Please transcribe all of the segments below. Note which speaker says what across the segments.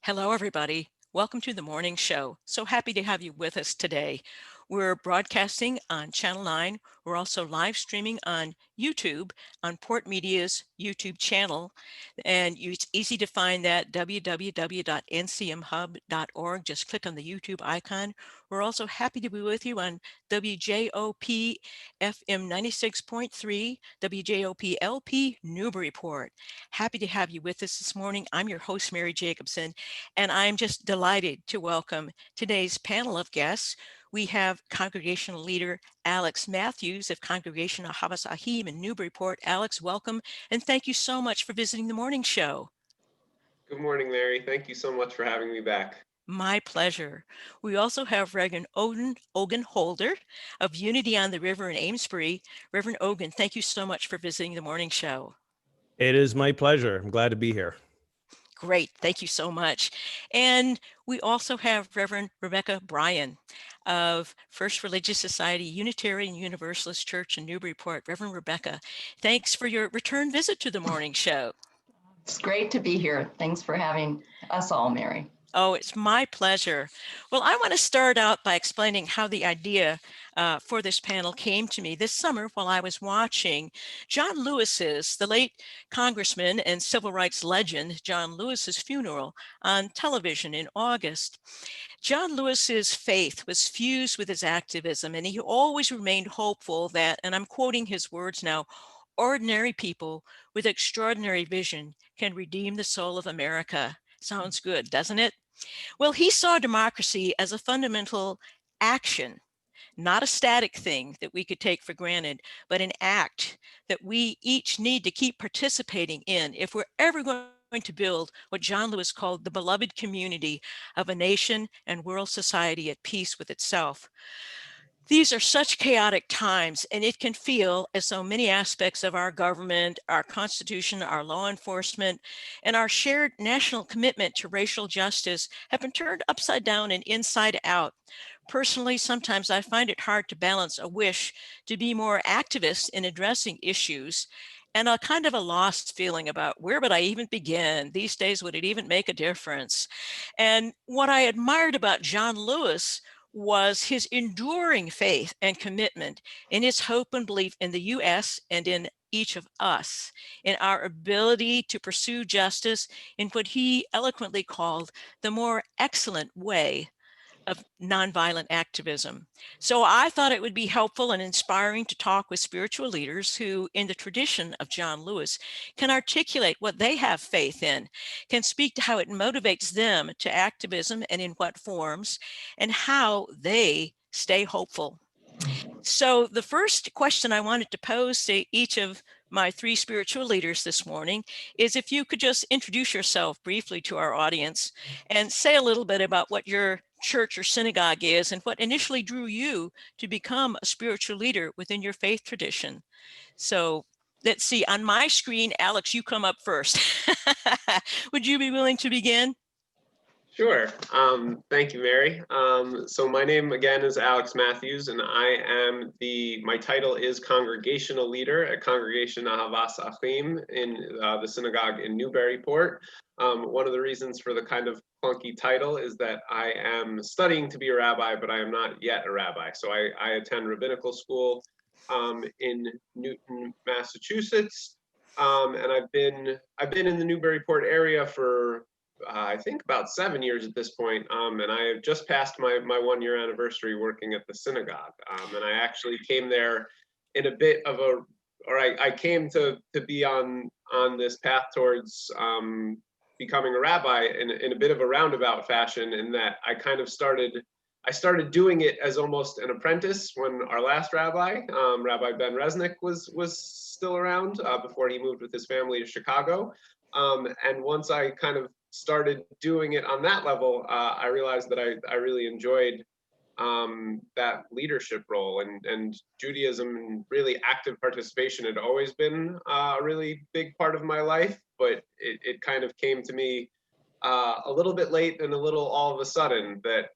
Speaker 1: Hello, everybody. Welcome to the morning show. So happy to have you with us today. We're broadcasting on Channel 9. We're also live streaming on YouTube, on Port Media's YouTube channel. And it's easy to find that, www.ncmhub.org. Just click on the YouTube icon. We're also happy to be with you on WJOP FM 96.3, WJOP LP Newburyport. Happy to have you with us this morning. I'm your host, Mary Jacobsen, and I'm just delighted to welcome today's panel of guests. We have Congregational Leader Alex Matthews of Congregational Ahavas Achim in Newburyport. Alex, welcome, and thank you so much for visiting the morning show.
Speaker 2: Good morning, Mary. Thank you so much for having me back.
Speaker 1: My pleasure. We also have Reverend Ogun Holder of Unity on the River in Amesbury. Reverend Ogun, thank you so much for visiting the morning show.
Speaker 3: It is my pleasure. I'm glad to be here.
Speaker 1: Great, thank you so much. And we also have Reverend Rebecca Bryan of First Religious Society Unitarian Universalist Church in Newburyport. Reverend Rebecca, thanks for your return visit to the morning show.
Speaker 4: It's great to be here. Thanks for having us all, Mary.
Speaker 1: Oh, it's my pleasure. Well, I want to start out by explaining how the idea for this panel came to me this summer while I was watching John Lewis's, the late Congressman and civil rights legend, John Lewis's funeral on television in August. John Lewis's faith was fused with his activism, and he always remained hopeful that, and I'm quoting his words now, ordinary people with extraordinary vision can redeem the soul of America. Sounds good, doesn't it? Well, he saw democracy as a fundamental action, not a static thing that we could take for granted, but an act that we each need to keep participating in if we're ever going to build what John Lewis called the beloved community of a nation and world society at peace with itself. These are such chaotic times, and it can feel as though many aspects of our government, our Constitution, our law enforcement, and our shared national commitment to racial justice have been turned upside down and inside out. Personally, sometimes I find it hard to balance a wish to be more activist in addressing issues and a kind of a lost feeling about where would I even begin? These days, would it even make a difference? And what I admired about John Lewis was his enduring faith and commitment in his hope and belief in the U.S. and in each of us, in our ability to pursue justice in what he eloquently called the more excellent way of nonviolent activism. So I thought it would be helpful and inspiring to talk with spiritual leaders who, in the tradition of John Lewis, can articulate what they have faith in, can speak to how it motivates them to activism and in what forms, and how they stay hopeful. So the first question I wanted to pose to each of my three spiritual leaders this morning is if you could just introduce yourself briefly to our audience and say a little bit about what your church or synagogue is and what initially drew you to become a spiritual leader within your faith tradition. So let's see, on my screen, Alex, you come up first. Would you be willing to begin?
Speaker 2: Sure. Thank you, Mary. So my name again is Alex Matthews, and my title is Congregational Leader at Congregation Ahavas Achim in the synagogue in Newburyport. One of the reasons for the kind of clunky title is that I am studying to be a rabbi, but I am not yet a rabbi. So I attend rabbinical school in Newton, Massachusetts, and I've been in the Newburyport area for I think about 7 years at this point, and I have just passed my 1 year anniversary working at the synagogue, and I actually came there in a bit of a, or I came to be on this path towards becoming a rabbi in a bit of a roundabout fashion, in that I started doing it as almost an apprentice when our last rabbi, Rabbi Ben Resnick, was still around before he moved with his family to Chicago. And once I kind of started doing it on that level, I realized that I really enjoyed that leadership role, and Judaism and really active participation had always been a really big part of my life, but it kind of came to me a little bit late and a little all of a sudden that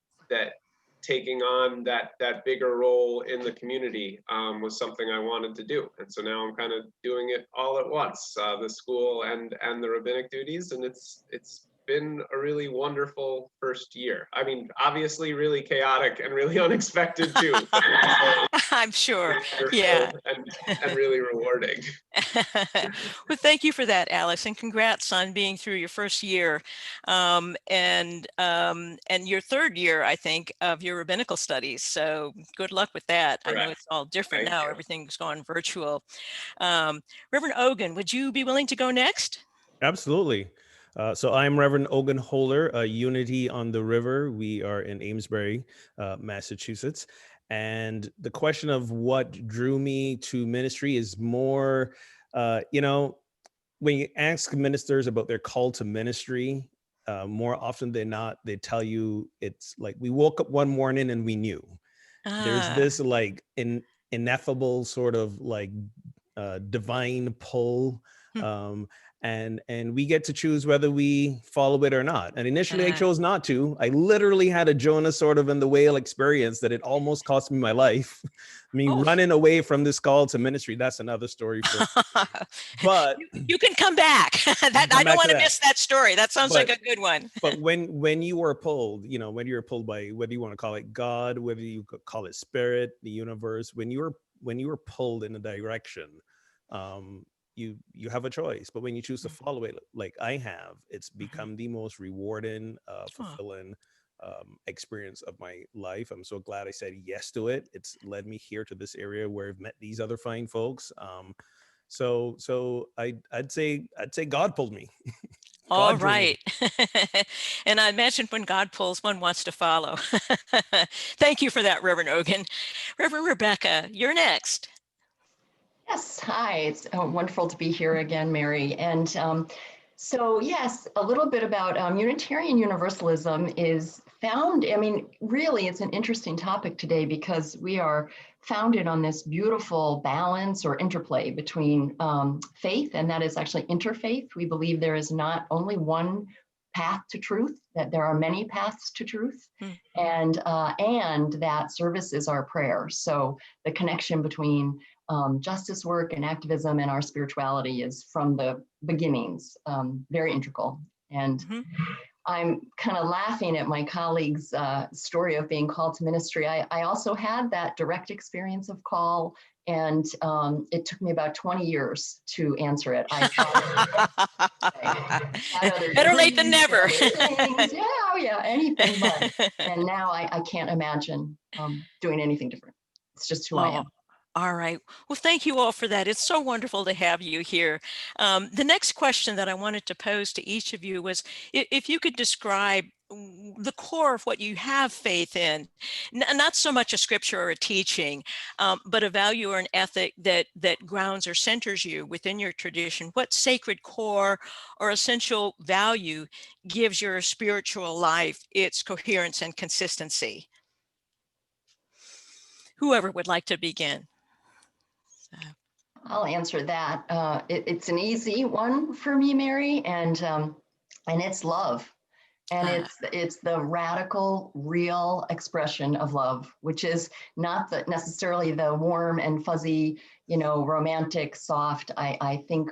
Speaker 2: taking on that bigger role in the community was something I wanted to do. And so now I'm kind of doing it all at once, the school and the rabbinic duties, and it's been a really wonderful first year. I mean, obviously really chaotic and really unexpected too, but also
Speaker 1: I'm sure.
Speaker 2: wonderful
Speaker 1: Yeah.
Speaker 2: and really rewarding.
Speaker 1: Well, thank you for that, Alex, and congrats on being through your first year, and your third year, I think, of your rabbinical studies. So good luck with that. I know
Speaker 2: Correct.
Speaker 1: it's all different
Speaker 2: Thank
Speaker 1: now.
Speaker 2: you.
Speaker 1: Everything's gone virtual. Reverend Ogun, would you be willing to go next?
Speaker 3: Absolutely. So I'm Reverend Ogun Holer, Unity on the River. We are in Amesbury, Massachusetts. And the question of what drew me to ministry is more, when you ask ministers about their call to ministry, more often than not, they tell you it's like, we woke up one morning and we knew. There's
Speaker 1: Ah,
Speaker 3: this like ineffable sort of like divine pull,
Speaker 1: hmm,
Speaker 3: and we get to choose whether we follow it or not. And initially I
Speaker 1: ah.
Speaker 3: chose not to. I literally had a Jonah sort of in the whale experience that it almost cost me my life. I mean,
Speaker 1: Oh.
Speaker 3: running away from this call to ministry, that's another story for but
Speaker 1: You can come back. That
Speaker 3: come
Speaker 1: I don't
Speaker 3: back to
Speaker 1: want to
Speaker 3: that.
Speaker 1: miss that story. That sounds like
Speaker 3: But
Speaker 1: a good one.
Speaker 3: but when you are pulled, when you're pulled by, whether you want to call it God, whether you call it spirit, the universe, when you're pulled in a direction, um, you have a choice. But when you choose to follow it, like I have, it's become the most rewarding,
Speaker 1: Oh,
Speaker 3: fulfilling experience of my life. I'm so glad I said yes to it. It's led me here to this area where I've met these other fine folks. So I'd say God pulled me.
Speaker 1: all
Speaker 3: God drew me.
Speaker 1: right. And I imagine when God pulls, one wants to follow. Thank you for that, Reverend Ogun. Reverend Rebecca, you're next.
Speaker 4: Yes, hi. It's wonderful to be here again, Mary. And so, yes, a little bit about Unitarian Universalism is found. I mean, really, it's an interesting topic today because we are founded on this beautiful balance or interplay between faith, and that is actually interfaith. We believe there is not only one path to truth, that there are many paths to truth,
Speaker 1: Mm,
Speaker 4: and that service is our prayer. So the connection between justice work and activism and our spirituality is from the beginnings, very integral. And
Speaker 1: mhm.
Speaker 4: I'm kind of laughing at my colleague's story of being called to ministry. I also had that direct experience of call, and it took me about 20 years to answer it. I had other
Speaker 1: Better late than
Speaker 4: degrees,
Speaker 1: never.
Speaker 4: other things, yeah, oh yeah, anything but. And now I can't imagine doing anything different. It's just who I
Speaker 1: Oh,
Speaker 4: am.
Speaker 1: all right. Well, thank you all for that. It's so wonderful to have you here. The next question that I wanted to pose to each of you was if you could describe the core of what you have faith in, not so much a scripture or a teaching, but a value or an ethic that grounds or centers you within your tradition. What sacred core or essential value gives your spiritual life its coherence and consistency? Whoever would like to begin. So.
Speaker 4: I'll answer that. It's an easy one for me, Mary, and it's love, and
Speaker 1: Ah,
Speaker 4: it's the radical, real expression of love, which is not necessarily the warm and fuzzy, romantic, soft. I think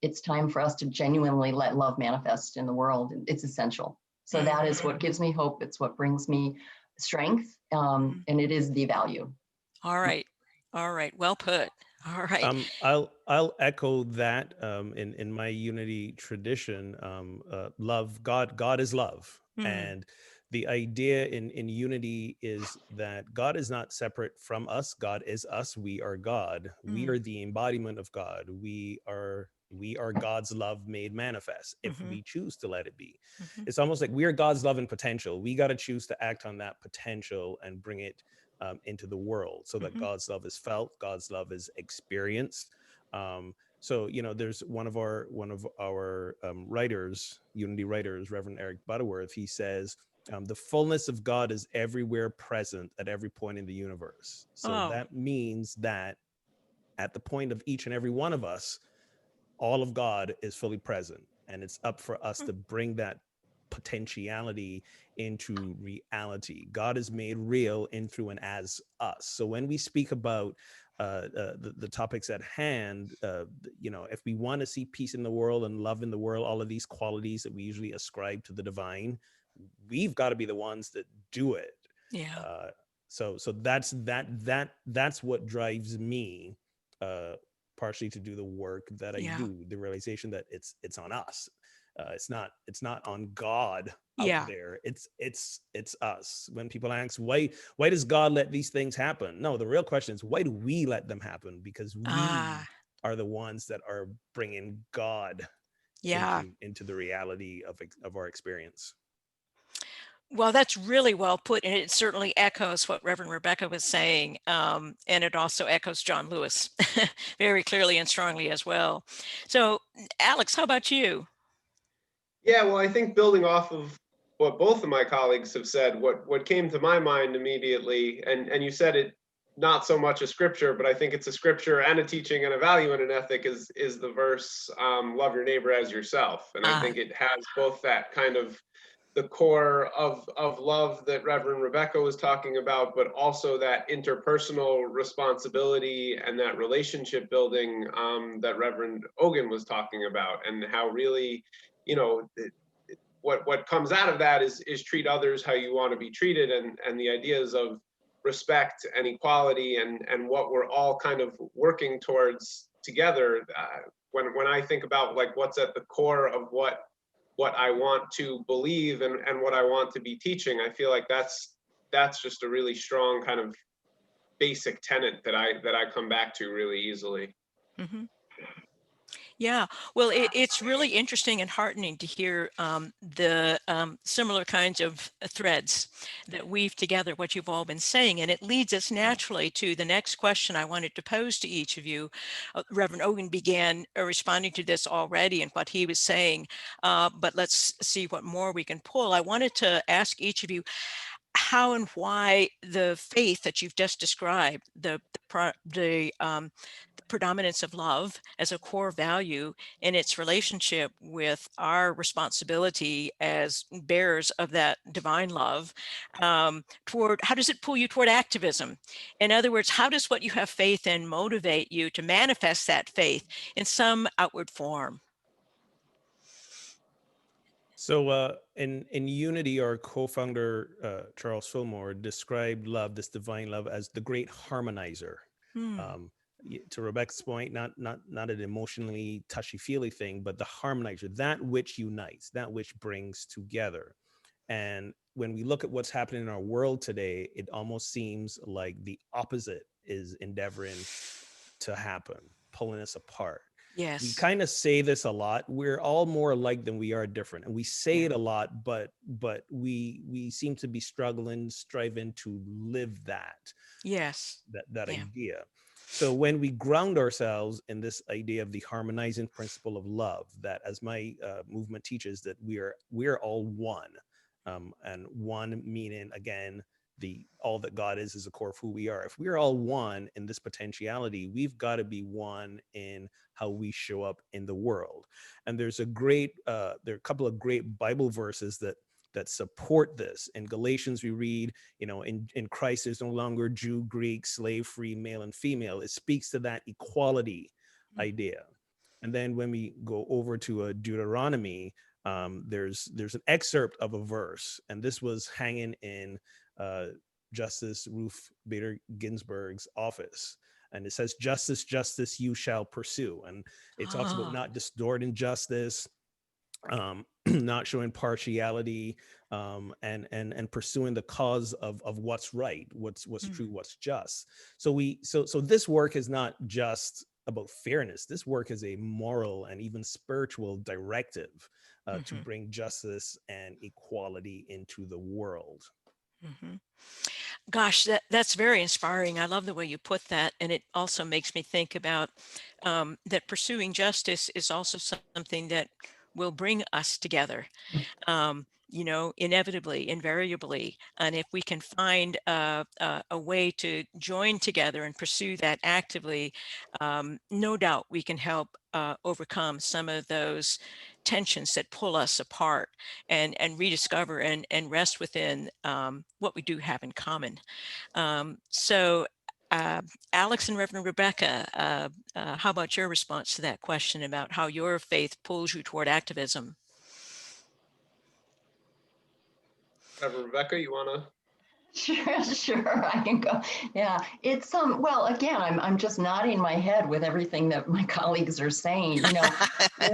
Speaker 4: it's time for us to genuinely let love manifest in the world. It's essential. So that is what gives me hope. It's what brings me strength,
Speaker 1: mhm.
Speaker 4: and it is the value.
Speaker 1: All right. All right. Well put. All right.
Speaker 3: I'll echo that in my unity tradition. Love, God is love,
Speaker 1: Mm,
Speaker 3: and the idea in unity is that God is not separate from us. God is us. We are God. We
Speaker 1: mm,
Speaker 3: are the embodiment of God. We are God's love made manifest if
Speaker 1: mhm,
Speaker 3: we choose to let it be.
Speaker 1: mhm,
Speaker 3: It's almost like we are God's love in potential. We got to choose to act on that potential and bring it into the world so that
Speaker 1: mhm.
Speaker 3: God's love is felt, God's love is experienced. So there's one of our writers, unity writers, Reverend Eric Butterworth. He says the fullness of God is everywhere present at every point in the universe. So
Speaker 1: Oh.
Speaker 3: that means that at the point of each and every one of us, all of God is fully present, and it's up for us
Speaker 1: Mm,
Speaker 3: to bring that potentiality into reality. God is made real in, through, and as us. So when we speak about the topics at hand, if we want to see peace in the world and love in the world, all of these qualities that we usually ascribe to the divine, we've got to be the ones that do it.
Speaker 1: Yeah.
Speaker 3: So that's what drives me, partially to do the work that I do. The realization that it's on us. It's not on God out there. It's us. When people ask why does God let these things happen? No, the real question is, why do we let them happen? Because we are the ones that are bringing God into the reality of our experience.
Speaker 1: Well, that's really well put, and it certainly echoes what Reverend Rebecca was saying, and it also echoes John Lewis very clearly and strongly as well. So, Alex, how about you?
Speaker 2: Yeah, well, I think building off of what both of my colleagues have said, what came to my mind immediately, and you said it, not so much a scripture, but I think it's a scripture and a teaching and a value and an ethic, is the verse, love your neighbor as yourself. And I think it has both that kind of the core of love that Reverend Rebecca was talking about, but also that interpersonal responsibility and that relationship building that Reverend Ogun was talking about, and how really, what comes out of that is treat others how you want to be treated, and the ideas of respect and equality and what we're all kind of working towards together. When I think about like what's at the core of what I want to believe and what I want to be teaching, I feel like that's just a really strong kind of basic tenet that I come back to really easily.
Speaker 1: Mm-hmm. Yeah, well, it's really interesting and heartening to hear the similar kinds of threads that weave together what you've all been saying. And it leads us naturally to the next question I wanted to pose to each of you. Reverend Ogun began responding to this already and what he was saying, but let's see what more we can pull. I wanted to ask each of you how and why the faith that you've just described, the predominance of love as a core value in its relationship with our responsibility as bearers of that divine love, toward how does it pull you toward activism? In other words, how does what you have faith in motivate you to manifest that faith in some outward form?
Speaker 3: So in Unity, our co-founder, Charles Fillmore, described love, this divine love, as the great harmonizer. To Rebecca's point, not an emotionally touchy-feely thing, but the harmonizer, that which unites, that which brings together. And when we look at what's happening in our world today, it almost seems like the opposite is endeavoring to happen, pulling us apart.
Speaker 1: Yes.
Speaker 3: We kind of say this a lot. We're all more alike than we are different. And we say it a lot, but we seem to be striving to live that.
Speaker 1: Yes.
Speaker 3: That idea. So when we ground ourselves in this idea of the harmonizing principle of love, that as my movement teaches, that we're all one, and one meaning, again, all that God is the core of who we are. If we're all one in this potentiality, we've got to be one in how we show up in the world. And there's there are a couple of great Bible verses that support this. In Galatians, we read, in Christ, there's no longer Jew, Greek, slave, free, male, and female. It speaks to that equality idea. And then when we go over to Deuteronomy, there's an excerpt of a verse, and this was hanging in Justice Ruth Bader Ginsburg's office. And it says, justice, justice, you shall pursue. And it talks about not distorting justice, not showing partiality, and pursuing the cause of what's right, what's true, what's just. So this work is not just about fairness. This work is a moral and even spiritual directive to bring justice and equality into the world.
Speaker 1: Gosh, that's very inspiring. I love the way you put that. And it also makes me think about that pursuing justice is also something that will bring us together, inevitably, invariably. And if we can find a way to join together and pursue that actively, no doubt we can help overcome some of those tensions that pull us apart and rediscover and rest within what we do have in common. So Alex and Reverend Rebecca, how about your response to that question about how your faith pulls you toward activism?
Speaker 2: Reverend Rebecca, you want to?
Speaker 4: Sure, I can go. Yeah, it's well, again, I'm just nodding my head with everything that my colleagues are saying. You know,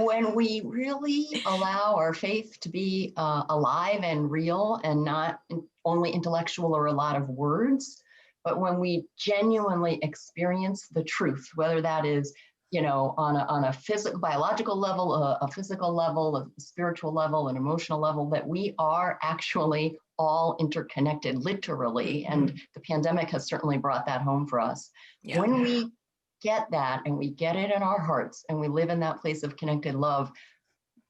Speaker 4: when we really allow our faith to be alive and real and not only intellectual or a lot of words, but when we genuinely experience the truth, whether that is, you know, on a physical, biological level, a physical level, a spiritual level, an emotional level, that we are actually all interconnected, literally. And the pandemic has certainly brought that home for us.
Speaker 1: Yeah.
Speaker 4: When we get that and we get it in our hearts and we live in that place of connected love,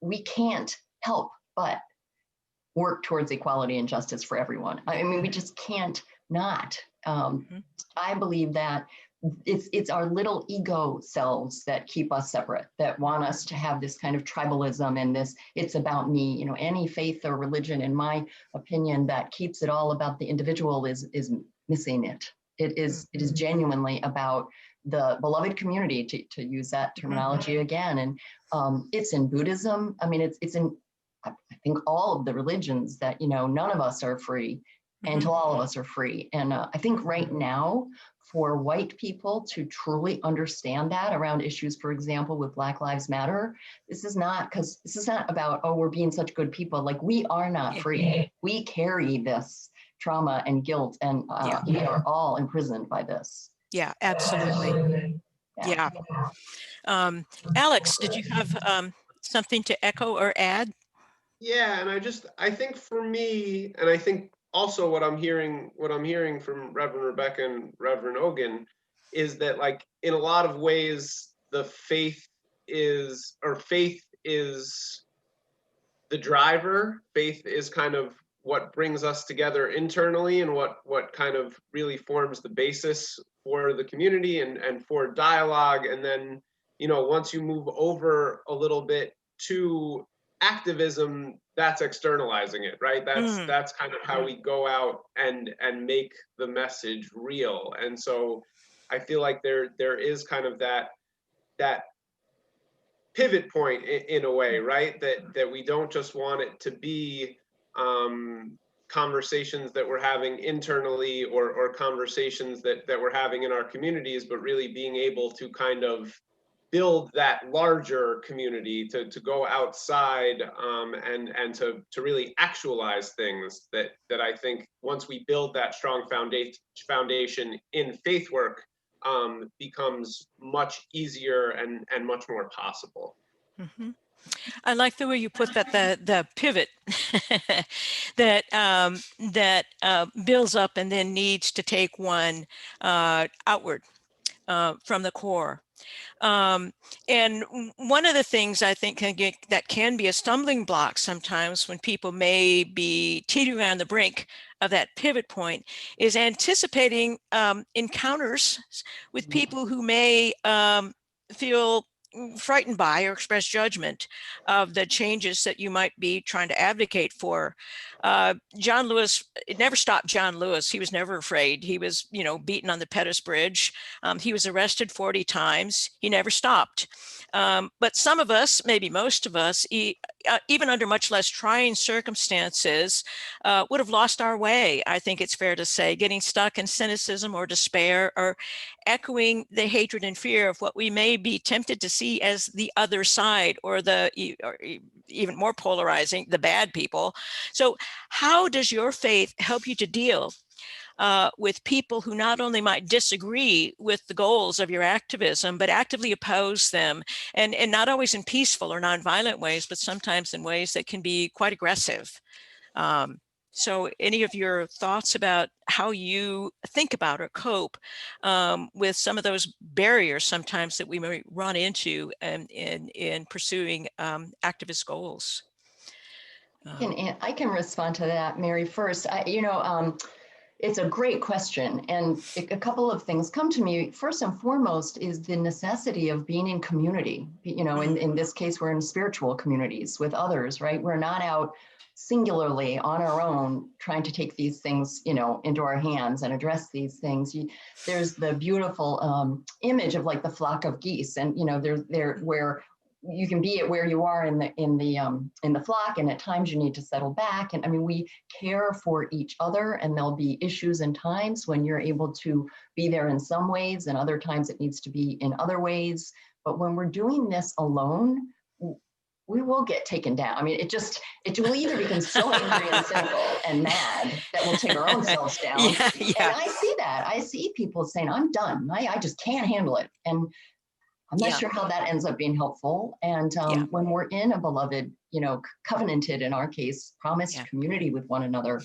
Speaker 4: we can't help but work towards equality and justice for everyone. I mean, we just can't not. I believe that it's our little ego selves that keep us separate, that want us to have this kind of tribalism and this, it's about me. You know, any faith or religion, in my opinion, that keeps it all about the individual is missing it. It is genuinely about the beloved community, to use that terminology again. And it's in Buddhism. I mean, it's in, I think, all of the religions that, you know, none of us are free until all of us are free. And I think right now, for white people to truly understand that around issues, for example, with Black Lives Matter, this is not about, oh, we're being such good people. Like, we are not free. We carry this trauma and guilt, and we are all imprisoned by this.
Speaker 1: Yeah, absolutely. Yeah. Alex, did you have something to echo or add?
Speaker 2: Yeah, and I think for me, and I think also what I'm hearing from Reverend Rebecca and Reverend Ogun is that, like, in a lot of ways, faith is the driver. Faith is kind of what brings us together internally, and what kind of really forms the basis for the community and for dialogue. And then, you know, once you move over a little bit to activism, that's externalizing it, right? That's kind of how we go out and make the message real. And so I feel like there is kind of that pivot point in a way, right? That we don't just want it to be conversations that we're having internally, or conversations that we're having in our communities, but really being able to kind of build that larger community, to go outside and to really actualize things that I think, once we build that strong foundation in faith work, becomes much easier and much more possible.
Speaker 1: I like the way you put that, the pivot that builds up and then needs to take one outward from the core. And one of the things I think that can be a stumbling block sometimes, when people may be teetering on the brink of that pivot point, is anticipating encounters with people who may feel frightened by or express judgment of the changes that you might be trying to advocate for. John Lewis, it never stopped John Lewis. He was never afraid. He was, you know, beaten on the Pettus Bridge. He was arrested 40 times. He never stopped. But some of us, maybe most of us, even under much less trying circumstances, would have lost our way. I think it's fair to say, getting stuck in cynicism or despair, or echoing the hatred and fear of what we may be tempted to see as the other side, or even more polarizing, the bad people. So how does your faith help you to deal with people who not only might disagree with the goals of your activism, but actively oppose them, and not always in peaceful or nonviolent ways, but sometimes in ways that can be quite aggressive? So any of your thoughts about how you think about or cope with some of those barriers sometimes that we may run into in pursuing activist goals?
Speaker 4: I can respond to that, Mary, first. It's a great question. And a couple of things come to me. First and foremost is the necessity of being in community. You know, in this case, we're in spiritual communities with others, right? We're not out singularly on our own trying to take these things, into our hands and address these things. There's the beautiful image of like the flock of geese, and they're where you can be at where you are in the flock, and at times you need to settle back. And I mean, we care for each other, and there'll be issues and times when you're able to be there in some ways, and other times it needs to be in other ways. But when we're doing this alone, we will get taken down. I mean, it will either become so angry and cynical and mad that we'll take our own selves down.
Speaker 1: Yeah.
Speaker 4: And I see that. I see people saying, I'm done. I just can't handle it. And I'm not sure how that ends up being helpful. And when we're in a beloved, covenanted, in our case, promised community with one another,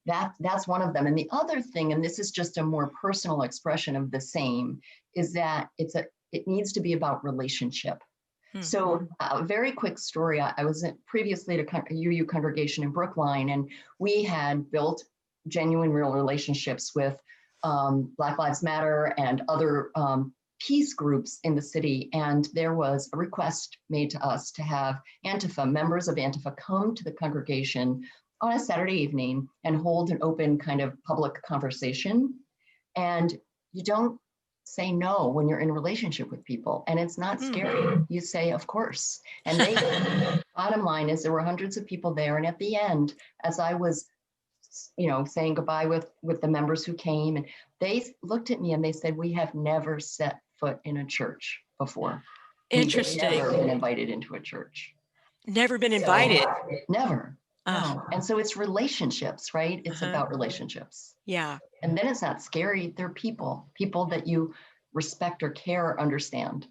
Speaker 4: that's one of them. And the other thing, and this is just a more personal expression of the same, is that it needs to be about relationship. So a very quick story. I was previously at a UU congregation in Brookline, and we had built genuine, real relationships with Black Lives Matter and other peace groups in the city. And there was a request made to us to have Antifa, members of Antifa, come to the congregation on a Saturday evening and hold an open kind of public conversation. And you don't say no when you're in a relationship with people, and it's not scary. You say, of course. And bottom line is there were hundreds of people there. And at the end, as I was, saying goodbye with the members who came, and they looked at me and they said, we have never set foot in a church before.
Speaker 1: Interesting.
Speaker 4: We've never been invited into a church.
Speaker 1: Never been invited.
Speaker 4: Never. No. And so it's relationships, right? It's about relationships.
Speaker 1: Yeah.
Speaker 4: And then it's not scary. They're people that you respect or care or understand.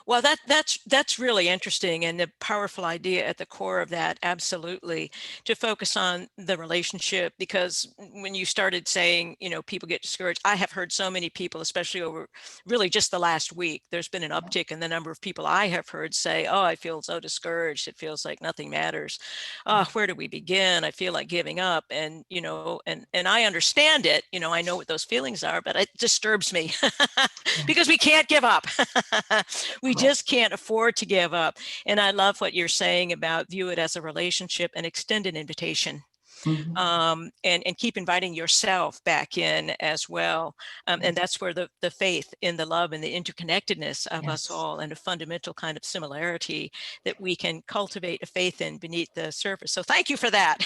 Speaker 1: Well, that's really interesting, and a powerful idea at the core of that, absolutely, to focus on the relationship. Because when you started saying, people get discouraged, I have heard so many people, especially over really just the last week, there's been an uptick in the number of people I have heard say, oh, I feel so discouraged. It feels like nothing matters. Oh, where do we begin? I feel like giving up. And, and I understand it, I know what those feelings are, but it disturbs me because we can't give up. We just can't afford to give up. And I love what you're saying about view it as a relationship and extend an invitation. And keep inviting yourself back in as well. And that's where the faith in the love and the interconnectedness of us all, and a fundamental kind of similarity that we can cultivate a faith in beneath the surface. So thank you for that.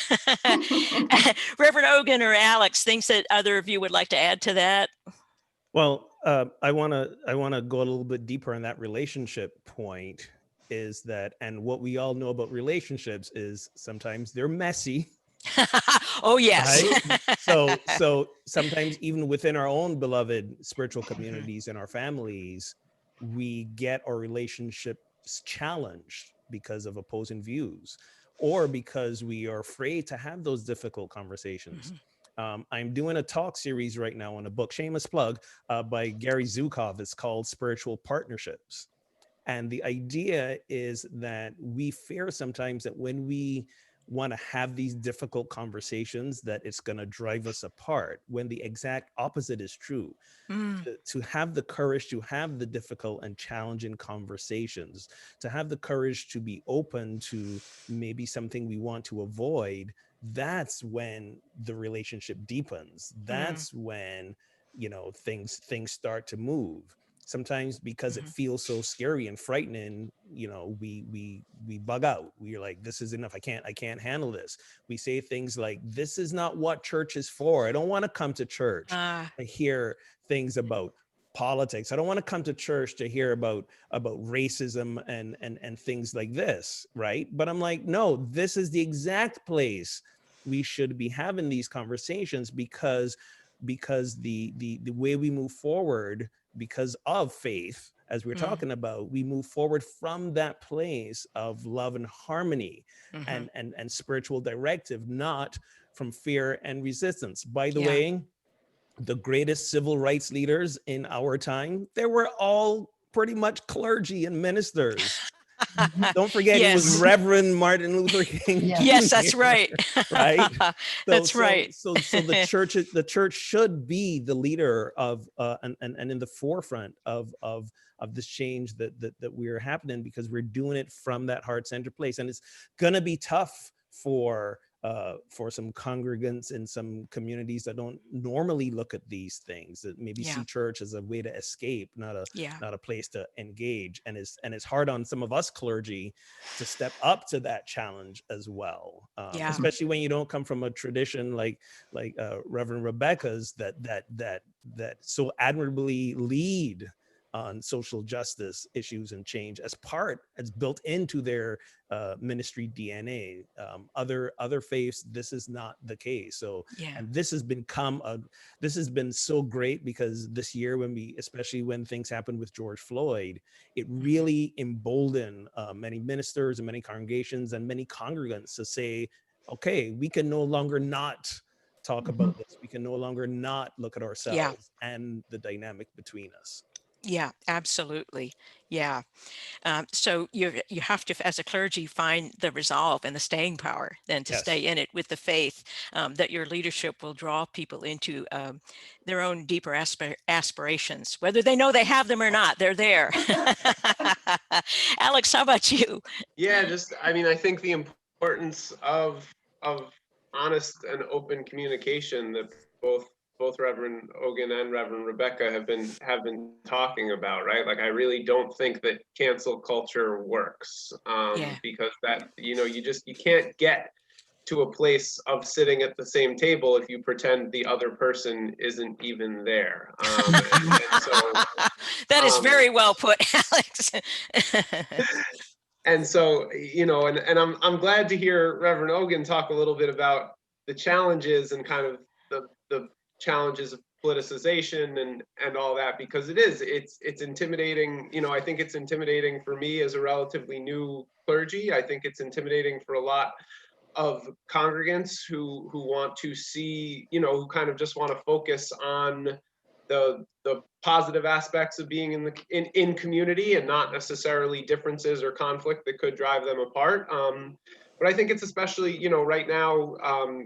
Speaker 1: Reverend Ogun or Alex, things that other of you would like to add to that?
Speaker 3: Well, I want to go a little bit deeper on that relationship point. Is that, and what we all know about relationships is sometimes they're messy.
Speaker 1: Oh yes.
Speaker 3: Right? So sometimes even within our own beloved spiritual communities and our families, we get our relationships challenged because of opposing views, or because we are afraid to have those difficult conversations. I'm doing a talk series right now on a book, shameless plug, by Gary Zukov. It's called Spiritual Partnerships. And the idea is that we fear sometimes that when we want to have these difficult conversations, that it's going to drive us apart, when the exact opposite is true. To have the courage to have the difficult and challenging conversations, to have the courage to be open to maybe something we want to avoid, that's when the relationship deepens. That's when, things start to move. Sometimes because it feels so scary and frightening, we bug out. We're like, this is enough. I can't handle this. We say things like, this is not what church is for. I don't want to come to church to hear things about politics. I don't want to come to church to hear about racism and things like this, right? But I'm like, no, this is the exact place we should be having these conversations, because the way we move forward, because of faith, as we're talking about, we move forward from that place of love and harmony and spiritual directive, not from fear and resistance. By the way, the greatest civil rights leaders in our time, they were all pretty much clergy and ministers. Don't forget, it was
Speaker 1: Yes.
Speaker 3: Reverend Martin Luther King.
Speaker 4: Yeah.
Speaker 1: Yes, that's
Speaker 3: Jr.,
Speaker 1: right.
Speaker 3: right?
Speaker 1: That's right.
Speaker 3: So the church should be the leader of and in the forefront of this change that we're happening, because we're doing it from that heart-centered place. And it's gonna be tough for some congregants in some communities that don't normally look at these things, that maybe
Speaker 1: Yeah.
Speaker 3: see church as a way to escape, not
Speaker 1: Yeah.
Speaker 3: a place to engage. And it's hard on some of us clergy to step up to that challenge as well,
Speaker 1: Yeah.
Speaker 3: especially when you don't come from a tradition like Reverend Rebecca's that so admirably lead on social justice issues and change as built into their ministry DNA. Other faiths, this is not the case. So,
Speaker 1: Yeah.
Speaker 3: and this has been so great, because this year, especially when things happened with George Floyd, it really emboldened many ministers and many congregations and many congregants to say, okay, we can no longer not talk about this. We can no longer not look at ourselves and the dynamic between us.
Speaker 1: Yeah, absolutely. Yeah. So you have to, as a clergy, find the resolve and the staying power then to stay in it with the faith that your leadership will draw people into their own deeper aspirations, whether they know they have them or not. They're there. Alex, how about you?
Speaker 2: Yeah, I think the importance of honest and open communication that both Reverend Ogun and Reverend Rebecca have been talking about, right? Like, I really don't think that cancel culture works, because that, you can't get to a place of sitting at the same table if you pretend the other person isn't even there. And so
Speaker 1: that is very well put, Alex.
Speaker 2: And so, and I'm glad to hear Reverend Ogun talk a little bit about the challenges and kind of the challenges of politicization and all that, because it's intimidating. I think it's intimidating for me as a relatively new clergy. I think it's intimidating for a lot of congregants who want to see, who kind of just want to focus on the positive aspects of being in community, and not necessarily differences or conflict that could drive them apart. But I think it's especially, right now,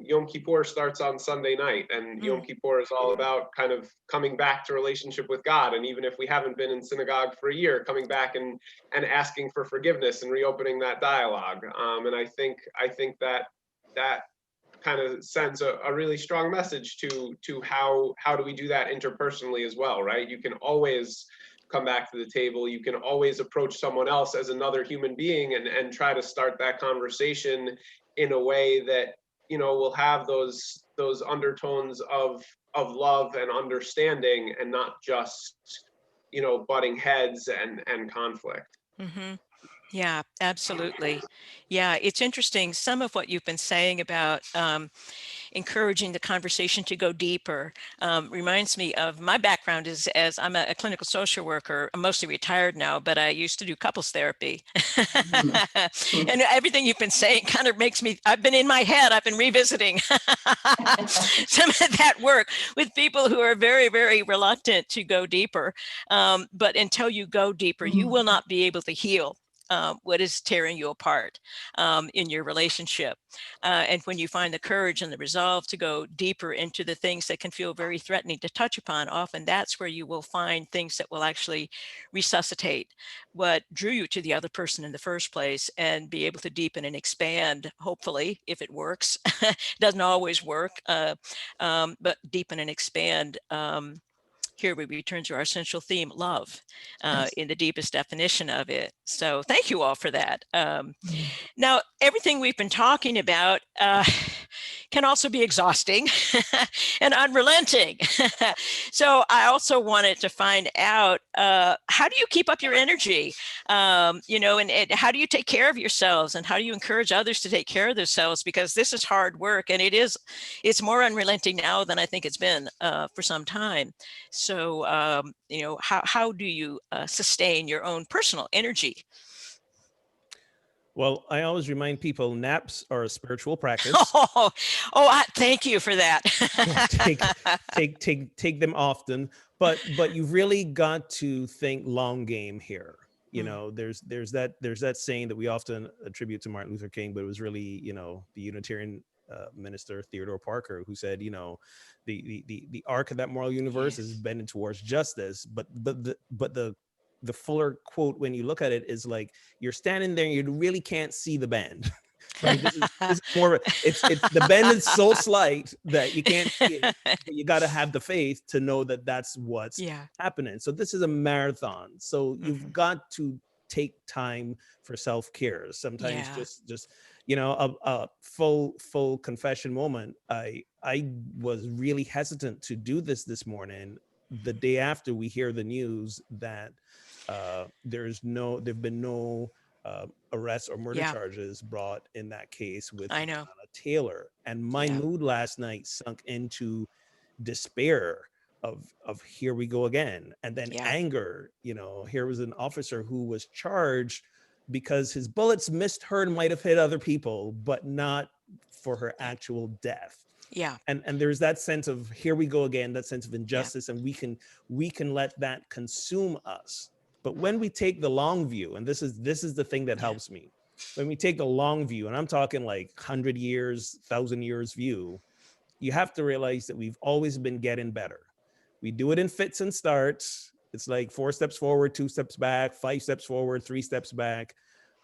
Speaker 2: Yom Kippur starts on Sunday night, and Yom Kippur is all about kind of coming back to relationship with God. And even if we haven't been in synagogue for a year, coming back and asking for forgiveness and reopening that dialogue. And I think that kind of sends a really strong message to how do we do that interpersonally as well, right? You can always come back to the table. You can always approach someone else as another human being and try to start that conversation in a way that, will have those undertones of love and understanding, and not just, butting heads and conflict.
Speaker 1: Mm-hmm. Yeah, absolutely. Yeah, it's interesting. Some of what you've been saying about encouraging the conversation to go deeper reminds me of my background as I'm a clinical social worker. I'm mostly retired now, but I used to do couples therapy. And everything you've been saying kind of makes me, I've been in my head, I've been revisiting some of that work with people who are very, very reluctant to go deeper. But until you go deeper, you will not be able to heal what is tearing you apart in your relationship. And when you find the courage and the resolve to go deeper into the things that can feel very threatening to touch upon, often that's where you will find things that will actually resuscitate what drew you to the other person in the first place, and be able to deepen and expand, hopefully, if it works. It doesn't always work, but deepen and expand. Here we return to our central theme, love, in the deepest definition of it. So thank you all for that. Now, everything we've been talking about can also be exhausting and unrelenting. So I also wanted to find out, how do you keep up your energy? And how do you take care of yourselves, and how do you encourage others to take care of themselves? Because this is hard work, and it's more unrelenting now than I think it's been for some time. So, how do you sustain your own personal energy?
Speaker 3: Well, I always remind people naps are a spiritual practice.
Speaker 1: Thank you for that.
Speaker 3: take them often, but you've really got to think long game here. You know, there's that saying that we often attribute to Martin Luther King, but it was really, you know, the Unitarian minister Theodore Parker who said, you know, the arc of that moral universe is bending towards justice, but the fuller quote, when you look at it, is like you're standing there and you really can't see the bend. Right, this is more of a, it's the bend is so slight that you can't see it, but you got to have the faith to know that that's what's happening. So this is a marathon, so you've got to take time for self-care. Sometimes just you know, a full confession moment. I was really hesitant to do this morning, the day after we hear the news that there've been no arrests or murder charges brought in that case with Breonna Taylor. And my mood last night sunk into despair of here we go again. And then anger, you know, here was an officer who was charged because his bullets missed her and might have hit other people, but not for her actual death. And there's that sense of here we go again, that sense of injustice, and we can let that consume us. But when we take the long view, and this is the thing that helps me, when we take the long view, and I'm talking like 100 years, 1,000 years view, you have to realize that we've always been getting better. We do it in fits and starts. It's like 4 steps forward, 2 steps back, 5 steps forward, 3 steps back.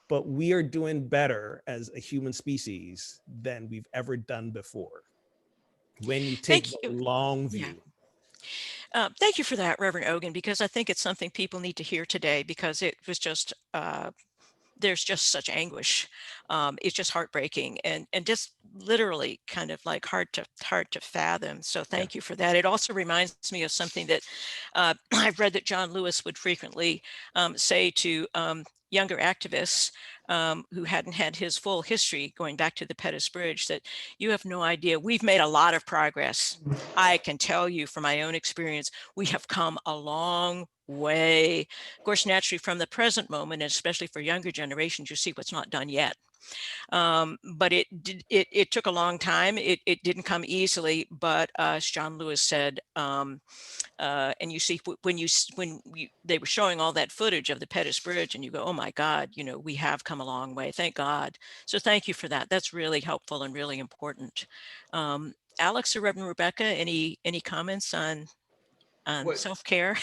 Speaker 3: But we are doing better as a human species than we've ever done before. When you take the long view.
Speaker 1: Thank you for that, Reverend Ogun, because I think it's something people need to hear today, because it was just, there's just such anguish. It's just heartbreaking and just literally kind of like hard to fathom. So thank you for that. It also reminds me of something that I've read that John Lewis would frequently say to younger activists who hadn't had his full history going back to the Pettus Bridge, that you have no idea. We've made a lot of progress. I can tell you from my own experience, we have come a long way. Of course, naturally from the present moment, and especially for younger generations, you see what's not done yet. But it took a long time. It didn't come easily, but as John Lewis said, and you see when they were showing all that footage of the Pettus Bridge, and you go, oh my God, you know, we have come a long way, thank God. So thank you for that. That's really helpful and really important. Alex or Reverend Rebecca, any comments on self-care?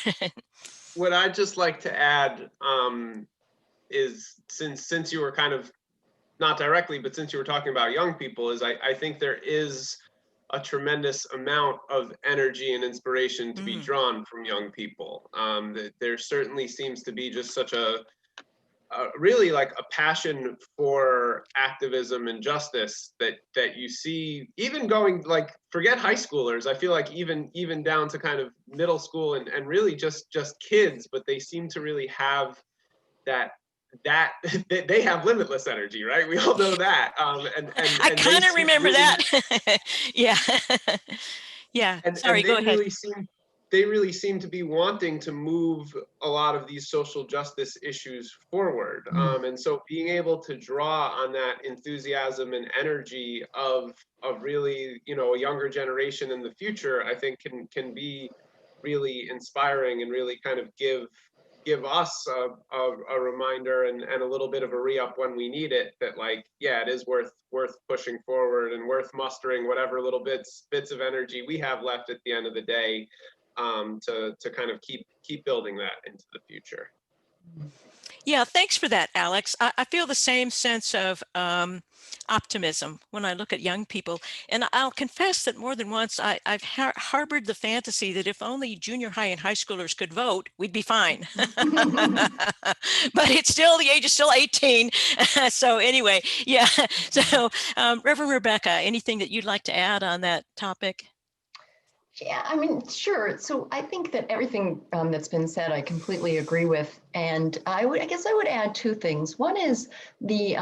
Speaker 2: What I'd just like to add is, since you were kind of, not directly, but since you were talking about young people, is I think there is a tremendous amount of energy and inspiration to be drawn from young people. There certainly seems to be just such a really like a passion for activism and justice that you see even going, like, forget high schoolers. I feel like even down to kind of middle school and really just kids, but they seem to really have that they have limitless energy, right? We all know that. And
Speaker 1: I kind of remember that. Yeah. Yeah. Sorry, go ahead.
Speaker 2: They really seem to be wanting to move a lot of these social justice issues forward. And so being able to draw on that enthusiasm and energy of really, you know, a younger generation in the future, I think can be really inspiring and really kind of give us a reminder and a little bit of a re-up when we need it, that, like, yeah, it is worth pushing forward and worth mustering whatever little bits of energy we have left at the end of the day, to kind of keep building that into the future.
Speaker 1: Yeah, thanks for that, Alex. I feel the same sense of optimism when I look at young people. And I'll confess that more than once I've harbored the fantasy that if only junior high and high schoolers could vote, we'd be fine. But it's still, the age is still 18. So anyway, yeah. So Reverend Rebecca, anything that you'd like to add on that topic?
Speaker 4: Yeah, I mean, sure. So I think that everything that's been said, I completely agree with. And I guess I would add 2 things. One is the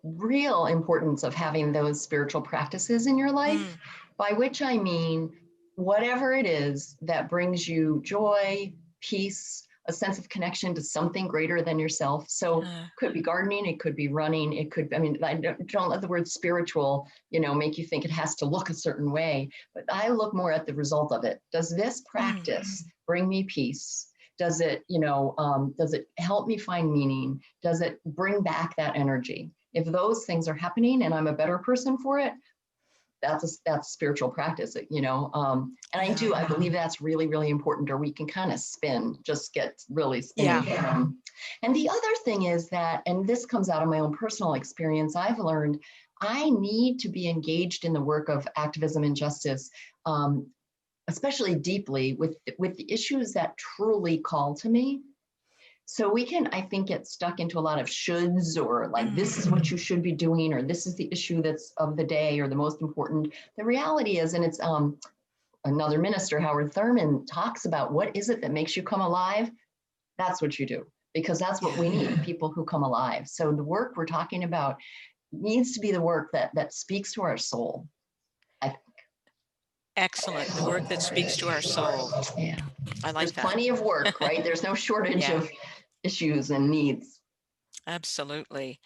Speaker 4: real importance of having those spiritual practices in your life, by which I mean, whatever it is that brings you joy, peace, a sense of connection to something greater than yourself. So it could be gardening, it could be running, it could, I mean, I don't let the word spiritual, you know, make you think it has to look a certain way, but I look more at the result of it. Does this practice bring me peace? Does it, does it help me find meaning? Does it bring back that energy? If those things are happening and I'm a better person for it, that's spiritual practice, and I believe that's really, really important, or we can kind of just get really spinning.
Speaker 1: Yeah.
Speaker 4: And the other thing is that, and this comes out of my own personal experience, I've learned I need to be engaged in the work of activism and justice, especially deeply with the issues that truly call to me. So we can, I think, get stuck into a lot of shoulds, or like, this is what you should be doing, or this is the issue that's of the day, or the most important. The reality is, and it's another minister, Howard Thurman, talks about, what is it that makes you come alive? That's what you do, because that's what we need, people who come alive. So the work we're talking about needs to be the work that speaks to our soul, I think.
Speaker 1: Excellent. The work that speaks to our soul.
Speaker 4: Yeah.
Speaker 1: I like
Speaker 4: There's
Speaker 1: that.
Speaker 4: plenty of work, right? There's no shortage of issues and needs.
Speaker 1: Absolutely.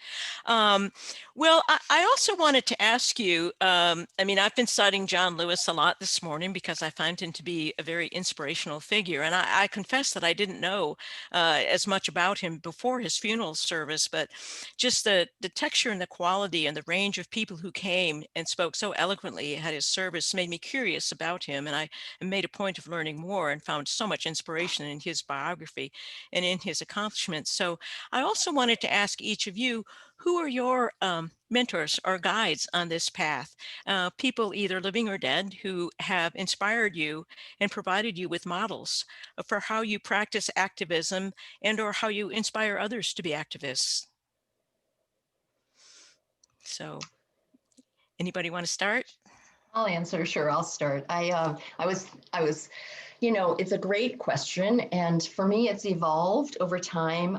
Speaker 1: Well, I also wanted to ask you, I mean, I've been citing John Lewis a lot this morning because I find him to be a very inspirational figure. And I confess that I didn't know as much about him before his funeral service, but just the texture and the quality and the range of people who came and spoke so eloquently at his service made me curious about him. And I made a point of learning more and found so much inspiration in his biography and in his accomplishments. So I also wanted to ask each of you, who are your mentors or guides on this path? People either living or dead who have inspired you and provided you with models for how you practice activism and or how you inspire others to be activists. So anybody want to start?
Speaker 4: I'll answer. Sure, I'll start. I was, it's a great question. And for me, it's evolved over time.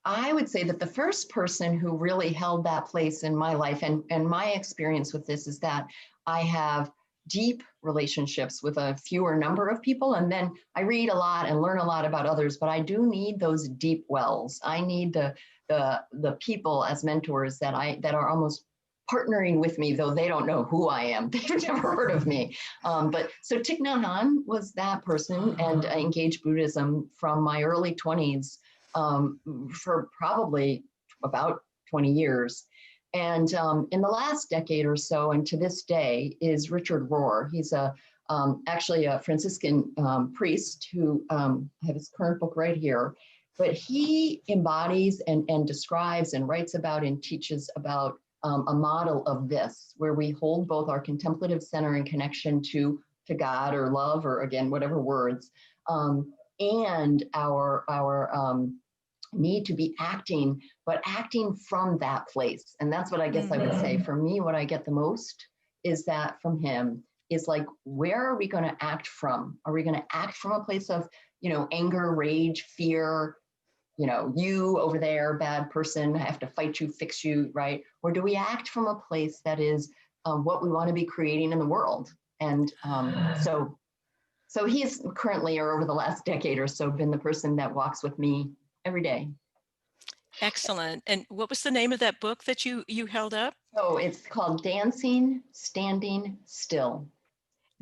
Speaker 4: I would say that the first person who really held that place in my life, and my experience with this is that I have deep relationships with a fewer number of people. And then I read a lot and learn a lot about others, but I do need those deep wells. I need the people as mentors that are almost partnering with me, though they don't know who I am. They've never heard of me. But so Thich Nhat Hanh was that person, and I engaged Buddhism from my early 20s for probably about 20 years. And in the last decade or so, and to this day, is Richard Rohr. He's actually a Franciscan priest who I have his current book right here. But he embodies and describes and writes about and teaches about a model of this, where we hold both our contemplative center and connection to God or love, or again, whatever words, and our need to be acting, but acting from that place. And that's what I guess I would say. For me, what I get the most is that from him is like, where are we going to act from? Are we going to act from a place of, anger, rage, fear, you over there, bad person, I have to fight you, fix you, right? Or do we act from a place that is what we want to be creating in the world? And so he's currently, or over the last decade or so, been the person that walks with me every day.
Speaker 1: Excellent. And what was the name of that book that you held up?
Speaker 4: Oh, it's called Dancing, Standing Still.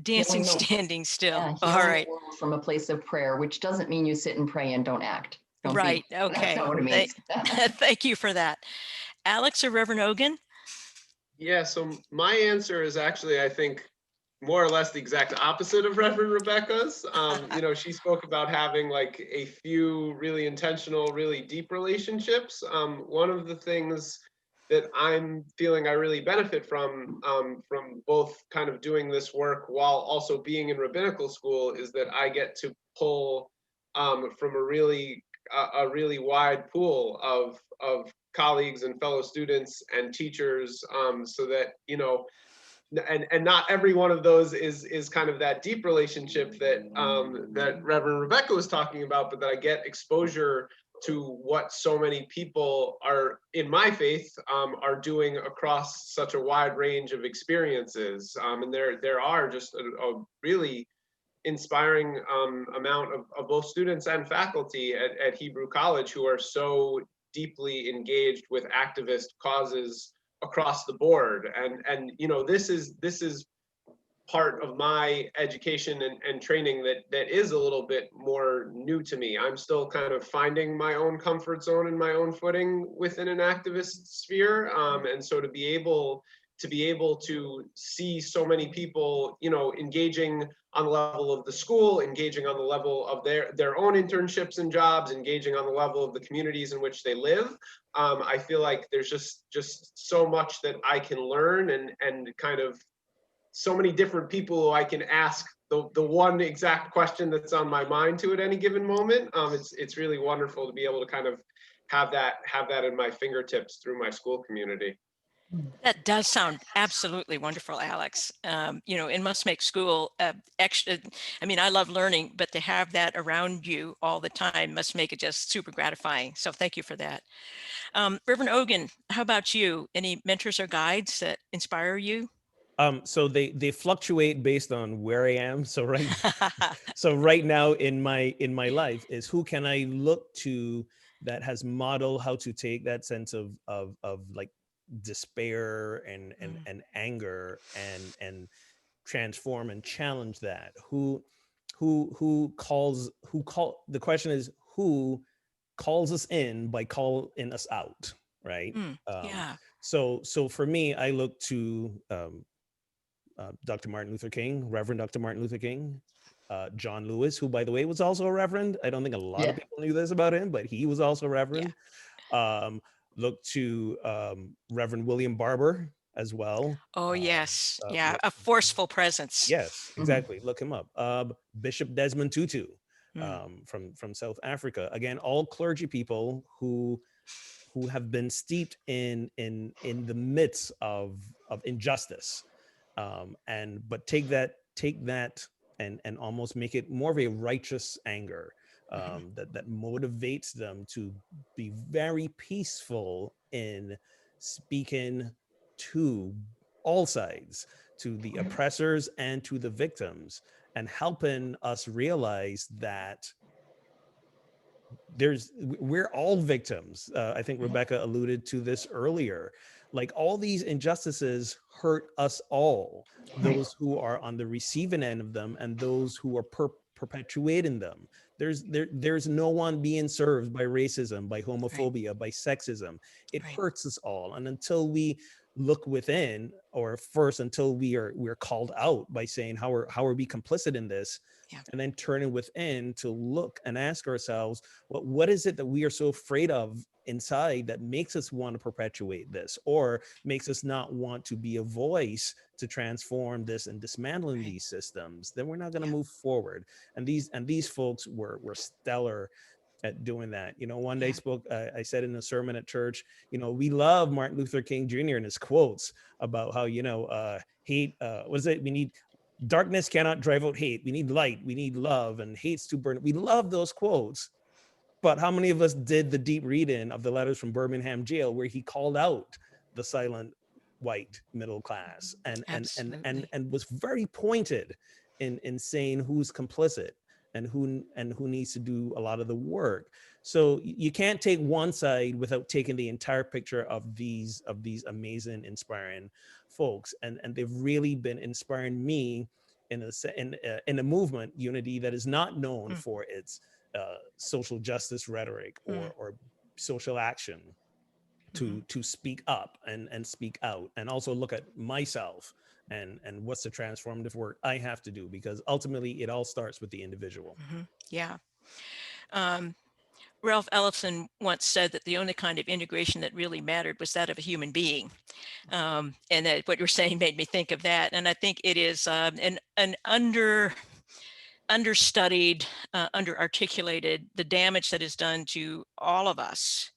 Speaker 1: Dancing, Standing Still.
Speaker 4: Yeah,
Speaker 1: all right.
Speaker 4: The world from a place of prayer, which doesn't mean you sit and pray and don't act.
Speaker 1: Right. Okay.
Speaker 4: That's not what it means.
Speaker 1: Thank you for that. Alex or Reverend Ogun?
Speaker 2: Yeah, so my answer is actually, I think, more or less the exact opposite of Reverend Rebecca's. She spoke about having like a few really intentional, really deep relationships. One of the things that I'm feeling I really benefit from both kind of doing this work while also being in rabbinical school is that I get to pull from a really wide pool of colleagues and fellow students and teachers, so that and not every one of those is kind of that deep relationship that Reverend Rebecca was talking about, but that I get exposure to what so many people are in my faith are doing across such a wide range of experiences, and there are just a really inspiring amount of both students and faculty at Hebrew College who are so deeply engaged with activist causes across the board. And this is part of my education and training that is a little bit more new to me. I'm still kind of finding my own comfort zone and my own footing within an activist sphere. And so to be able to see so many people, you know, engaging on the level of the school, engaging on the level of their own internships and jobs, engaging on the level of the communities in which they live. I feel like there's just so much that I can learn, and kind of so many different people who I can ask the one exact question that's on my mind to at any given moment. It's really wonderful to be able to kind of have that in my fingertips through my school community.
Speaker 1: That does sound absolutely wonderful, Alex. You know, it must make school extra. I mean, I love learning, but to have that around you all the time must make it just super gratifying. So thank you for that. Reverend Ogun, how about you? Any mentors or guides that inspire you?
Speaker 3: So they fluctuate based on where I am. So right now in my life is who can I look to that has modeled how to take that sense of like despair and anger and transform and challenge that. The question is who calls us in by calling us out, right?
Speaker 1: Yeah.
Speaker 3: So for me, I look to Dr. Martin Luther King, Reverend Dr. Martin Luther King, John Lewis, who, by the way, was also a reverend. I don't think a lot of people knew this about him, but he was also a reverend. Look to Reverend William Barber as well.
Speaker 1: Oh, yes. Yeah. A forceful presence.
Speaker 3: Yes, exactly. Look him up. Bishop Desmond Tutu from South Africa. Again, all clergy people who have been steeped in the midst of injustice. But take that and almost make it more of a righteous anger that motivates them to be very peaceful in speaking to all sides, to the oppressors and to the victims, and helping us realize that we're all victims. I think Rebecca alluded to this earlier. Like, all these injustices hurt us all, those who are on the receiving end of them and those who are perpetuating them. There's no one being served by racism, by homophobia, by sexism. It hurts us all. And until we look within, or first until we're called out by saying how are we complicit in this, and then turning within to look and ask ourselves, what is it that we are so afraid of inside that makes us want to perpetuate this, or makes us not want to be a voice to transform this and dismantling these systems? Then we're not going to move forward. And these folks were stellar at doing that. You know, one day I said in a sermon at church, you know, we love Martin Luther King Jr. and his quotes about how, you know, hate, what is it? We need darkness cannot drive out hate. We need light. We need love, and hate's to burn. We love those quotes. But how many of us did the deep reading of the letters from Birmingham jail, where he called out the silent white middle class and was very pointed in saying who's complicit and who needs to do a lot of the work? So you can't take one side without taking the entire picture of these amazing, inspiring folks, and they've really been inspiring me in a movement, Unity, that is not known for its social justice rhetoric or social action, to speak up and speak out, and also look at myself and what's the transformative work I have to do, because ultimately it all starts with the individual.
Speaker 1: Yeah. Ralph Ellison once said that the only kind of integration that really mattered was that of a human being. And that what you're saying made me think of that. And I think it is an understudied, underarticulated, the damage that is done to all of us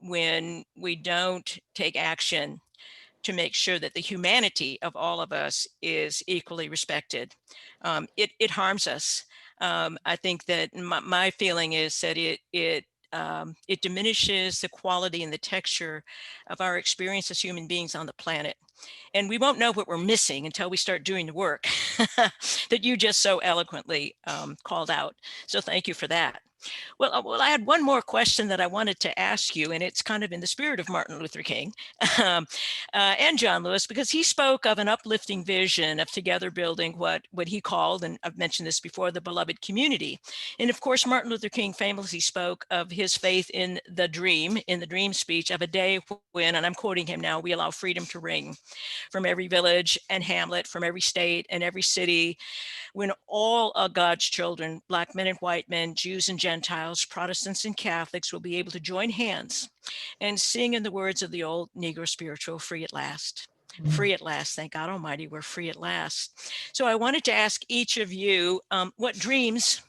Speaker 1: when we don't take action to make sure that the humanity of all of us is equally respected. It harms us. I think that my feeling is that it diminishes the quality and the texture of our experience as human beings on the planet. And we won't know what we're missing until we start doing the work that you just so eloquently called out. So thank you for that. Well, I had one more question that I wanted to ask you, and it's kind of in the spirit of Martin Luther King and John Lewis, because he spoke of an uplifting vision of together building what he called, and I've mentioned this before, the beloved community. And of course, Martin Luther King famously spoke of his faith in the dream speech of a day when, and I'm quoting him now, we allow freedom to ring from every village and hamlet, from every state and every city, when all of God's children, Black men and white men, Jews and Gentiles, Protestants and Catholics, will be able to join hands and sing in the words of the old Negro spiritual, free at last. Free at last. Thank God Almighty, we're free at last. So I wanted to ask each of you what dreams,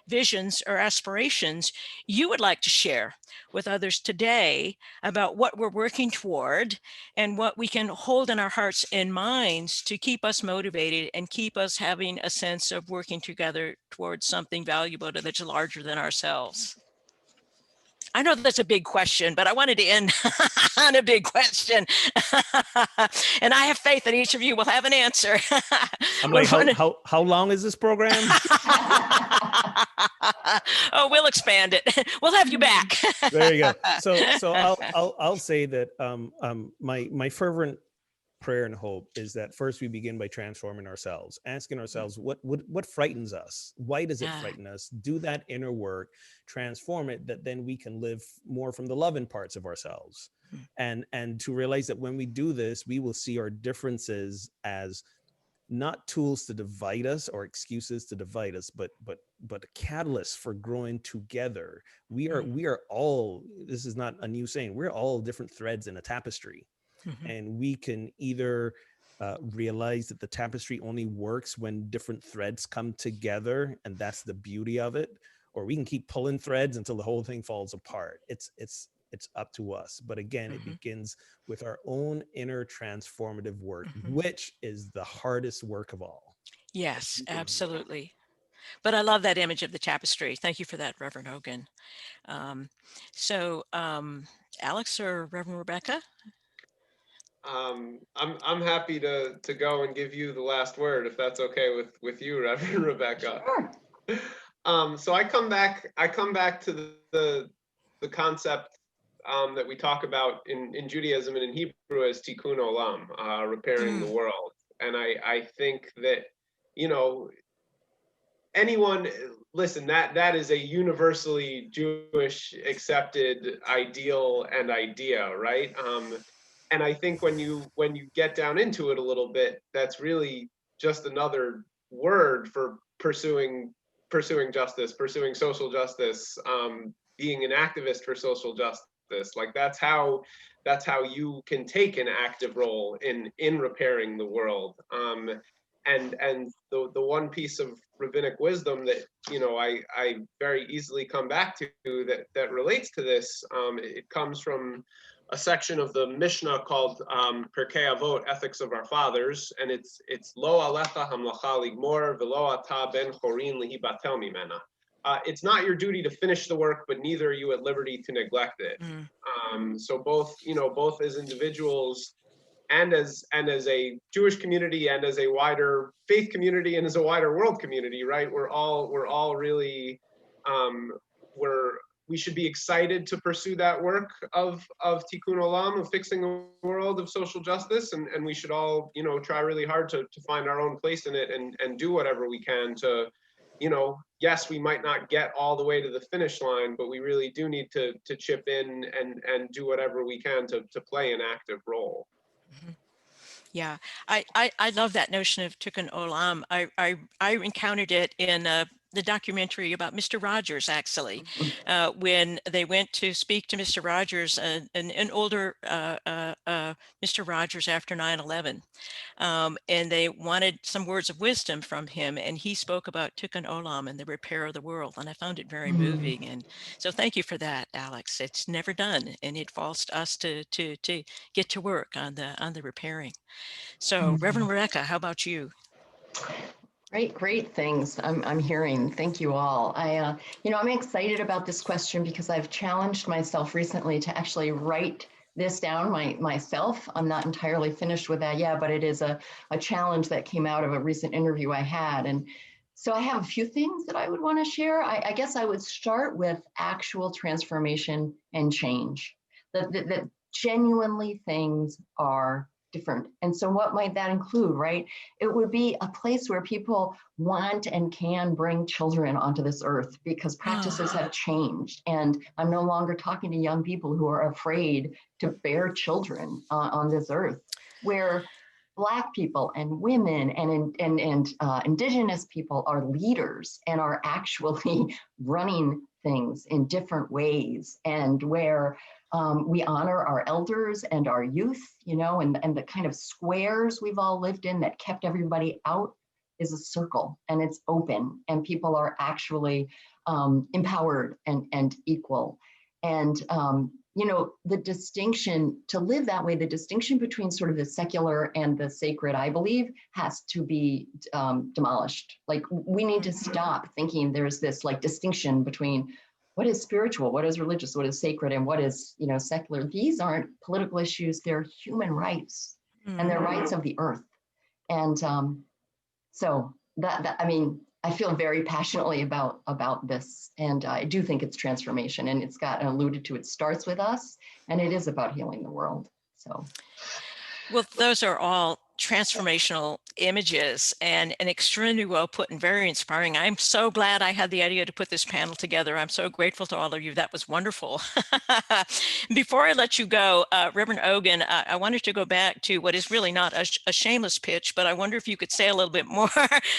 Speaker 1: visions, or aspirations you would like to share with others today about what we're working toward and what we can hold in our hearts and minds to keep us motivated and keep us having a sense of working together towards something valuable that's larger than ourselves. I know that's a big question, but I wanted to end on a big question. And I have faith that each of you will have an answer.
Speaker 3: I'm like, how long is this program?
Speaker 1: Oh, we'll expand it. We'll have you back.
Speaker 3: There you go. So I'll say that my fervent prayer and hope is that first we begin by transforming ourselves, asking ourselves what frightens us, why does it frighten us, do that inner work, transform it, that then we can live more from the loving parts of ourselves, and to realize that when we do this, we will see our differences as not tools to divide us or excuses to divide us, but a catalyst for growing together. We are all, this is not a new saying, we're all different threads in a tapestry. And we can either realize that the tapestry only works when different threads come together, and that's the beauty of it, or we can keep pulling threads until the whole thing falls apart. It's up to us. But again, it begins with our own inner transformative work, which is the hardest work of all.
Speaker 1: Yes, absolutely. But I love that image of the tapestry. Thank you for that, Reverend Ogun. Alex or Reverend Rebecca?
Speaker 2: I'm happy to go and give you the last word, if that's okay with you, Reverend Rebecca.
Speaker 4: Sure.
Speaker 2: So I come back to the concept that we talk about in Judaism and in Hebrew as tikkun olam, repairing the world. And I think that, anyone, listen, that is a universally Jewish accepted ideal and idea, right? And I think when you get down into it a little bit, that's really just another word for pursuing justice, pursuing social justice, being an activist for social justice. Like that's how you can take an active role in repairing the world. And the one piece of rabbinic wisdom that I very easily come back to that relates to this, it comes from a section of the Mishnah called Pirkei Avot, Ethics of Our Fathers, and it's Lo alecha hamlacha ligmor v'lo ata ben chorin lihibatel mimena. It's not your duty to finish the work, but neither are you at liberty to neglect it. So both as individuals and as a Jewish community and as a wider faith community and as a wider world community, right? We're all really we should be excited to pursue that work of tikkun olam, of fixing the world, of social justice, and we should all try really hard to find our own place in it and do whatever we can to, yes, we might not get all the way to the finish line, but we really do need to chip in and do whatever we can to play an active role.
Speaker 1: Yeah, I love that notion of tikkun olam. I encountered it in the documentary about Mr. Rogers, actually, when they went to speak to Mr. Rogers, an older Mr. Rogers after 9/11, and they wanted some words of wisdom from him, and he spoke about tikkun olam and the repair of the world, and I found it very moving. And so thank you for that, Alex. It's never done, and it falls to us to get to work on the repairing. So Reverend Rebecca, how about you?
Speaker 4: Great things I'm hearing. Thank you all. I'm excited about this question because I've challenged myself recently to actually write this down myself. I'm not entirely finished with that yet, but it is a challenge that came out of a recent interview I had. And So I have a few things that I would want to share. I guess I would start with actual transformation and change, that genuinely things are different. And so what might that include, right? It would be a place where people want and can bring children onto this earth because practices have changed. And I'm no longer talking to young people who are afraid to bear children on this earth, where Black people and women and Indigenous people are leaders and are actually running things in different ways, and where we honor our elders and our youth, you know, and the kind of squares we've all lived in that kept everybody out is a circle, and it's open, and people are actually empowered and equal. And you know, the distinction, to live that way, the distinction between sort of the secular and the sacred, I believe, has to be demolished. Like, we need to stop thinking there's this like distinction between what is spiritual, what is religious, what is sacred, and what is, you know, secular. These aren't political issues, they're human rights, and they're rights of the earth. And so that I mean, I feel very passionately about this, and I do think it's transformation, and it's got alluded to, it starts with us, and it is about healing the world. So,
Speaker 1: well, those are all transformational images and extremely well put and very inspiring. I'm so glad I had the idea to put this panel together. I'm so grateful to all of you. That was wonderful. Before I let you go, Reverend Ogun, I wanted to go back to what is really not a shameless pitch, but I wonder if you could say a little bit more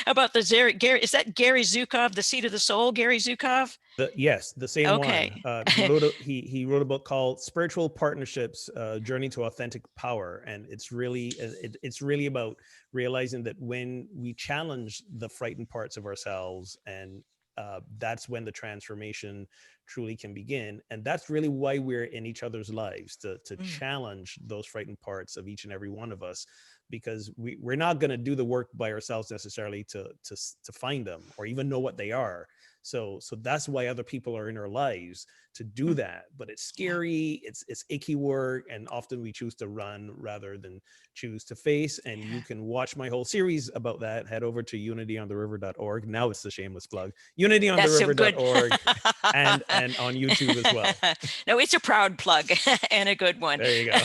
Speaker 1: about the Gary, is that Gary Zukov, The Seat of the Soul, Gary Zukov?
Speaker 3: Yes, the same
Speaker 1: Okay.
Speaker 3: one. He wrote a book called Spiritual Partnerships: Journey to Authentic Power, and it's really about realizing that when we challenge the frightened parts of ourselves, and that's when the transformation truly can begin. And that's really why we're in each other's lives, to challenge those frightened parts of each and every one of us, because we're not going to do the work by ourselves necessarily to find them or even know what they are. So that's why other people are in our lives, to do that. But it's scary, it's icky work, and often we choose to run rather than choose to face. And you can watch my whole series about that. Head over to unityontheriver.org. Now it's the shameless plug. Unityontheriver.org and on YouTube as well.
Speaker 1: No, it's a proud plug and a good one.
Speaker 3: There you go.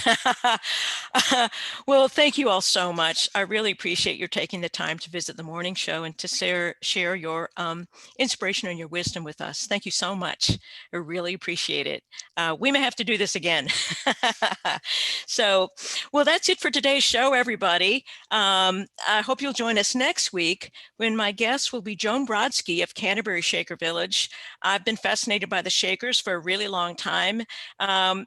Speaker 1: Well, thank you all so much. I really appreciate your taking the time to visit the morning show and to share your inspiration and your wisdom with us. Thank you so much. I really appreciate it. We may have to do this again. So, well, that's it for today's show, everybody. I hope you'll join us next week when my guest will be Joan Brodsky of Canterbury Shaker Village. I've been fascinated by the Shakers for a really long time.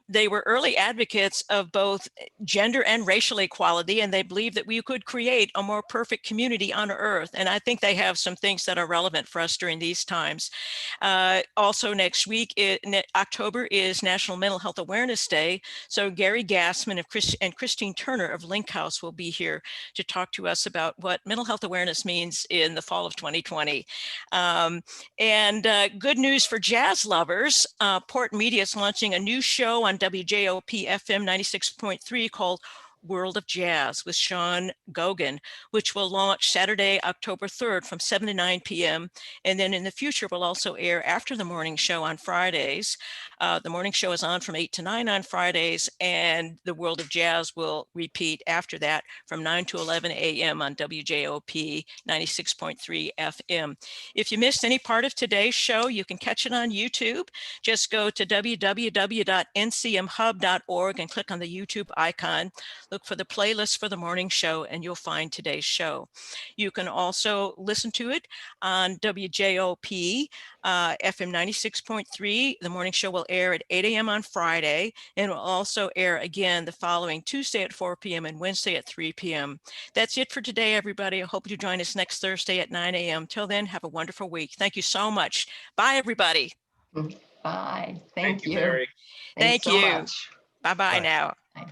Speaker 1: They were early advocates of both gender and racial equality, and they believe that we could create a more perfect community on earth. And I think they have some things that are relevant for us during these times. Also next week, October, is National Mental Health Awareness Day. So Gary Gassman and Christine Turner of Link House will be here to talk to us about what mental health awareness means in the fall of 2020. And good news for jazz lovers, Port Media is launching a new show on WJOP FM 96.3 called World of Jazz with Sean Gogan, which will launch Saturday, October 3rd from 7 to 9 p.m. And then in the future will also air after the morning show on Fridays. The morning show is on from 8 to 9 on Fridays, and the World of Jazz will repeat after that from 9 to 11 a.m. on WJOP 96.3 FM. If you missed any part of today's show, you can catch it on YouTube. Just go to www.ncmhub.org and click on the YouTube icon. Look for the playlist for the morning show, and you'll find today's show. You can also listen to it on WJOP FM 96.3. The morning show will air at 8 a.m. on Friday, and will also air again the following Tuesday at 4 p.m. and Wednesday at 3 p.m. That's it for today, everybody. I hope you join us next Thursday at 9 a.m. Till then, have a wonderful week. Thank you so much. Bye, everybody.
Speaker 4: bye. Thank you.
Speaker 2: Mary.
Speaker 1: Thank
Speaker 4: Thanks so
Speaker 1: you.
Speaker 4: much.
Speaker 1: Bye-bye now.
Speaker 4: Bye.